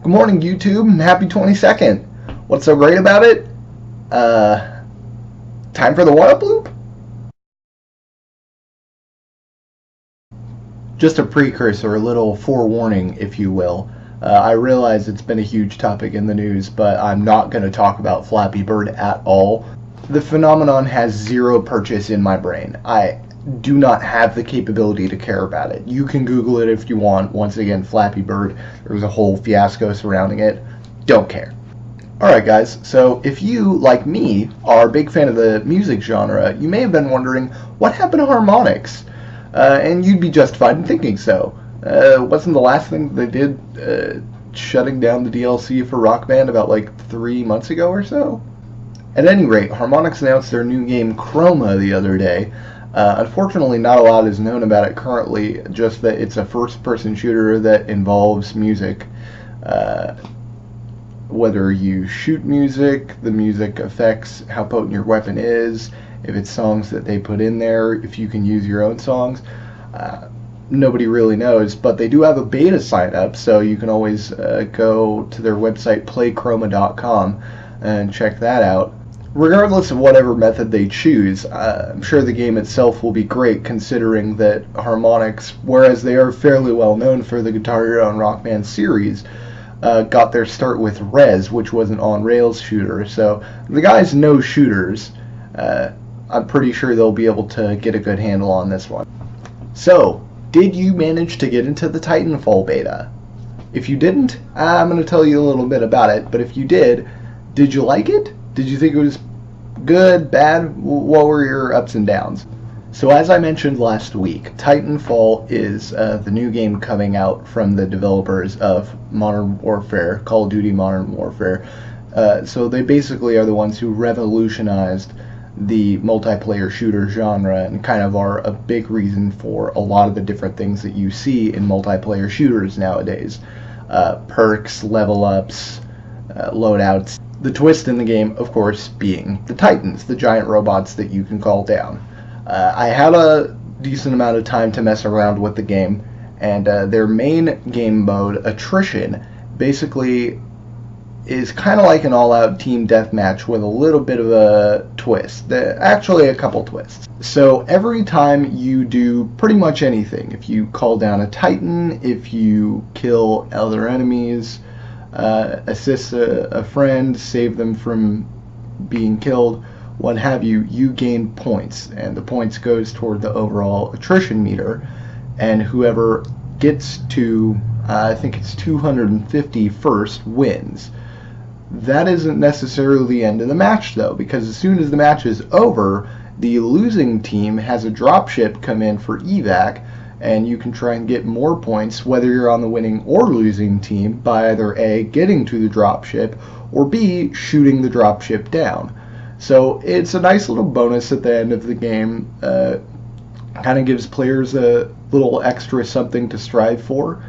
Good morning, YouTube, and happy 22nd. What's so great about it? Time for the what-up loop? Just a precursor, a little forewarning, if you will. I realize it's been a huge topic in the news, but I'm not going to talk about Flappy Bird at all. The phenomenon has zero purchase in my brain. I do not have the capability to care about it. You can Google it if you want. Once again, Flappy Bird. There was a whole fiasco surrounding it. Don't care. Alright guys, so if you, like me, are a big fan of the music genre, you may have been wondering, what happened to harmonics? And you'd be justified in thinking so. Wasn't the last thing they did shutting down the DLC for Rock Band about like 3 months ago or so? At any rate, Harmonix announced their new game Chroma the other day. Unfortunately, not a lot is known about it currently, just that it's a first-person shooter that involves music. Whether you shoot music, the music affects how potent your weapon is, if it's songs that they put in there, if you can use your own songs. Nobody really knows, but they do have a beta sign up, so you can always go to their website, playchroma.com, and check that out. Regardless of whatever method they choose, I'm sure the game itself will be great, considering that Harmonix, whereas they are fairly well known for the Guitar Hero and Rock Band series, got their start with Rez, which was an on-rails shooter. So the guys know shooters. I'm pretty sure they'll be able to get a good handle on this one. So, did you manage to get into the Titanfall beta? If you didn't, I'm going to tell you a little bit about it, but if you did you like it? Did you think it was good, bad? What were your ups and downs? So as I mentioned last week, Titanfall is the new game coming out from the developers of Modern Warfare, Call of Duty Modern Warfare. So they basically are the ones who revolutionized the multiplayer shooter genre and kind of are a big reason for a lot of the different things that you see in multiplayer shooters nowadays. Perks, level ups, loadouts. The twist in the game, of course, being the Titans, the giant robots that you can call down. I had a decent amount of time to mess around with the game, and their main game mode, Attrition, basically is kind of like an all-out team deathmatch with a little bit of a twist. Actually, a couple twists. So every time you do pretty much anything, if you call down a Titan, if you kill other enemies, assist a friend, save them from being killed, what have you, you gain points, and the points goes toward the overall attrition meter, and whoever gets to, I think it's 250 first, wins. That isn't necessarily the end of the match, though, because as soon as the match is over, the losing team has a dropship come in for evac, and you can try and get more points, whether you're on the winning or losing team, by either A, getting to the dropship, or B, shooting the dropship down. So it's a nice little bonus at the end of the game. Kind of gives players a little extra something to strive for.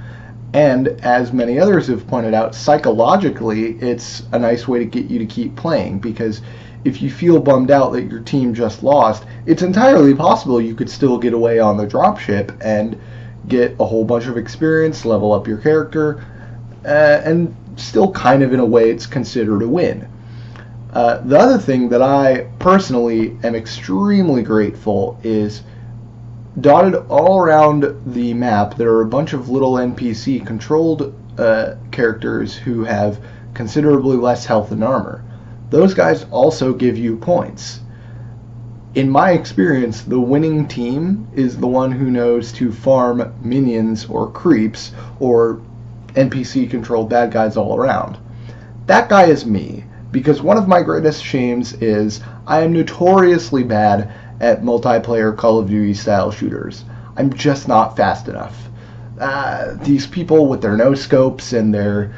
And as many others have pointed out, psychologically, it's a nice way to get you to keep playing, because if you feel bummed out that your team just lost, it's entirely possible you could still get away on the dropship and get a whole bunch of experience, level up your character, and still kind of in a way it's considered a win. The other thing that I personally am extremely grateful is dotted all around the map there are a bunch of little NPC controlled characters who have considerably less health and armor. Those guys also give you points. In my experience, the winning team is the one who knows to farm minions or creeps or NPC controlled bad guys all around. That guy is me, because one of my greatest shames is I am notoriously bad at multiplayer Call of Duty style shooters. I'm just not fast enough. These people with their no-scopes and their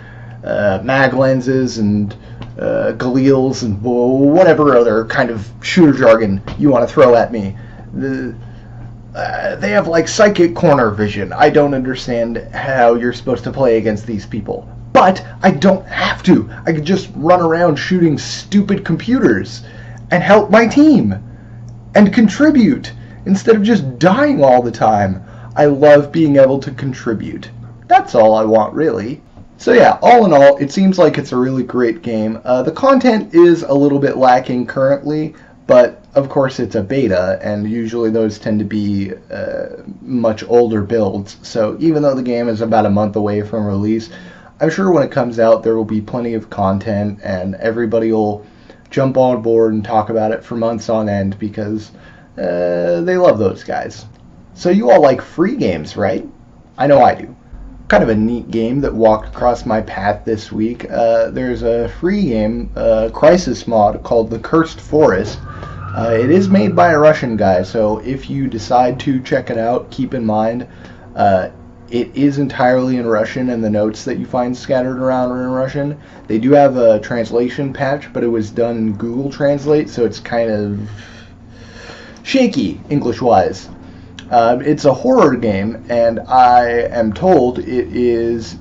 mag lenses and Galeals and whatever other kind of shooter jargon you want to throw at me. They have like psychic corner vision. I don't understand how you're supposed to play against these people. But I don't have to. I could just run around shooting stupid computers and help my team and contribute instead of just dying all the time. I love being able to contribute. That's all I want, really. So yeah, all in all, it seems like it's a really great game. The content is a little bit lacking currently, but of course it's a beta, and usually those tend to be much older builds. So even though the game is about a month away from release, I'm sure when it comes out there will be plenty of content, and everybody will jump on board and talk about it for months on end because they love those guys. So you all like free games, right? I know I do. Kind of a neat game that walked across my path this week. There's a free game, Crisis mod, called The Cursed Forest. It is made by a Russian guy, so if you decide to check it out, keep in mind it is entirely in Russian, and the notes that you find scattered around are in Russian. They do have a translation patch, but it was done in Google Translate, so it's kind of shaky English-wise. It's a horror game, and I am told it is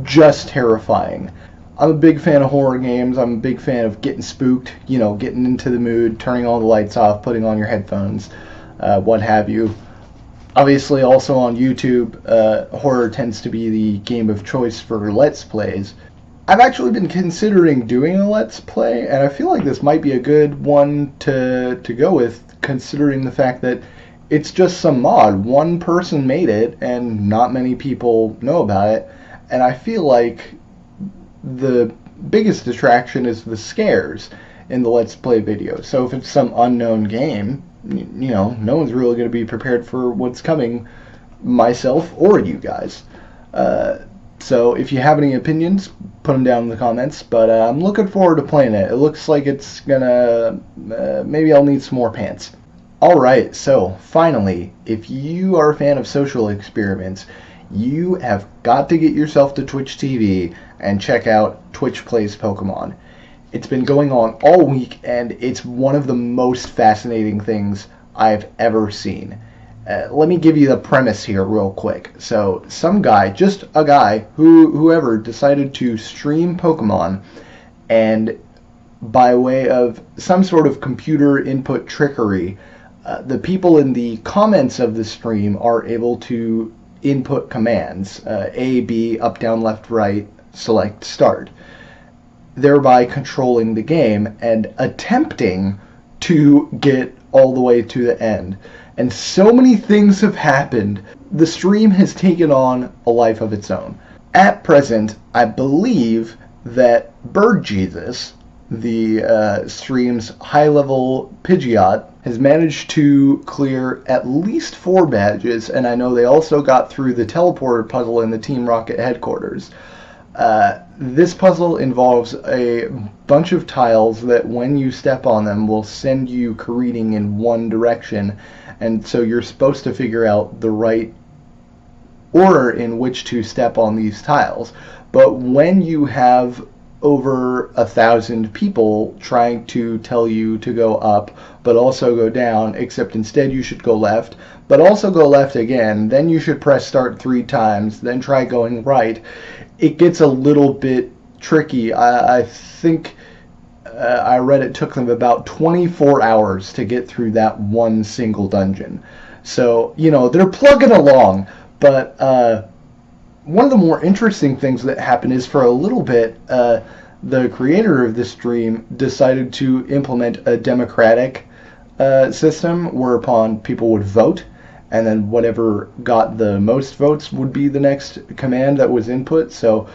just terrifying. I'm a big fan of horror games. I'm a big fan of getting spooked, getting into the mood, turning all the lights off, putting on your headphones, what have you. Obviously, also on YouTube, horror tends to be the game of choice for Let's Plays. I've actually been considering doing a Let's Play, and I feel like this might be a good one to go with, considering the fact that it's just some mod. One person made it, and not many people know about it. And I feel like the biggest distraction is the scares in the Let's Play video. So if it's some unknown game, no one's really going to be prepared for what's coming, myself or you guys. So if you have any opinions, put them down in the comments. But I'm looking forward to playing it. It looks like it's gonna... maybe I'll need some more pants. Alright, so finally, if you are a fan of social experiments, you have got to get yourself to Twitch TV and check out Twitch Plays Pokemon. It's been going on all week, and it's one of the most fascinating things I've ever seen. Let me give you the premise here real quick. So, some guy, just a guy, whoever, decided to stream Pokemon, and by way of some sort of computer input trickery, the people in the comments of the stream are able to input commands, A, B, up, down, left, right, select, start, thereby controlling the game and attempting to get all the way to the end. And so many things have happened. The stream has taken on a life of its own. At present, I believe that Bird Jesus, the stream's high-level Pidgeot, has managed to clear at least 4 badges, and I know they also got through the teleporter puzzle in the Team Rocket headquarters. This puzzle involves a bunch of tiles that when you step on them will send you careening in one direction, and so you're supposed to figure out the right order in which to step on these tiles. But when you have over 1,000 people trying to tell you to go up but also go down, except instead you should go left but also go left again, then you should press start 3 times, then try going right, it gets a little bit tricky. I think I read it took them about 24 hours to get through that one single dungeon. So they're plugging along, but one of the more interesting things that happened is, for a little bit, the creator of this stream decided to implement a democratic system whereupon people would vote, and then whatever got the most votes would be the next command that was input. So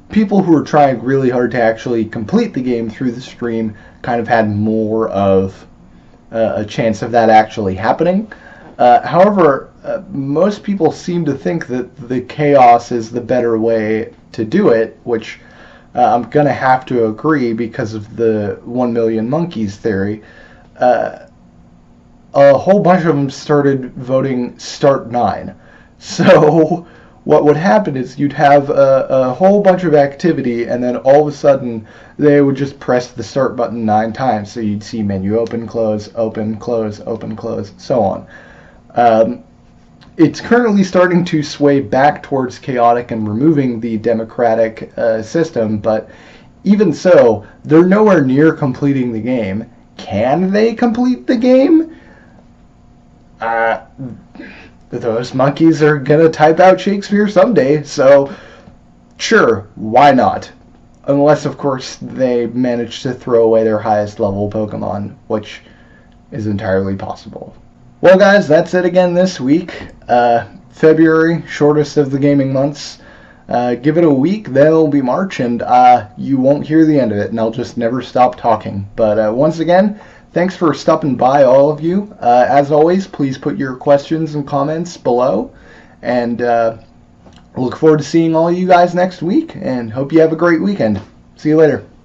people who were trying really hard to actually complete the game through the stream kind of had more of a chance of that actually happening. However, most people seem to think that the chaos is the better way to do it, which I'm going to have to agree because of the 1 million monkeys theory. A whole bunch of them started voting start 9. So what would happen is you'd have a whole bunch of activity, and then all of a sudden they would just press the start button 9 times. So you'd see menu open, close, open, close, so on. It's currently starting to sway back towards chaotic and removing the democratic system, but even so, they're nowhere near completing the game. Can they complete the game? Those monkeys are gonna type out Shakespeare someday, so Sure, why not? Unless, of course, they manage to throw away their highest level Pokemon, which is entirely possible. Well, guys, that's it again this week. February, shortest of the gaming months. Give it a week, then it'll be March, and you won't hear the end of it, and I'll just never stop talking. But once again, thanks for stopping by, all of you. As always, please put your questions and comments below, and look forward to seeing all you guys next week, and hope you have a great weekend. See you later.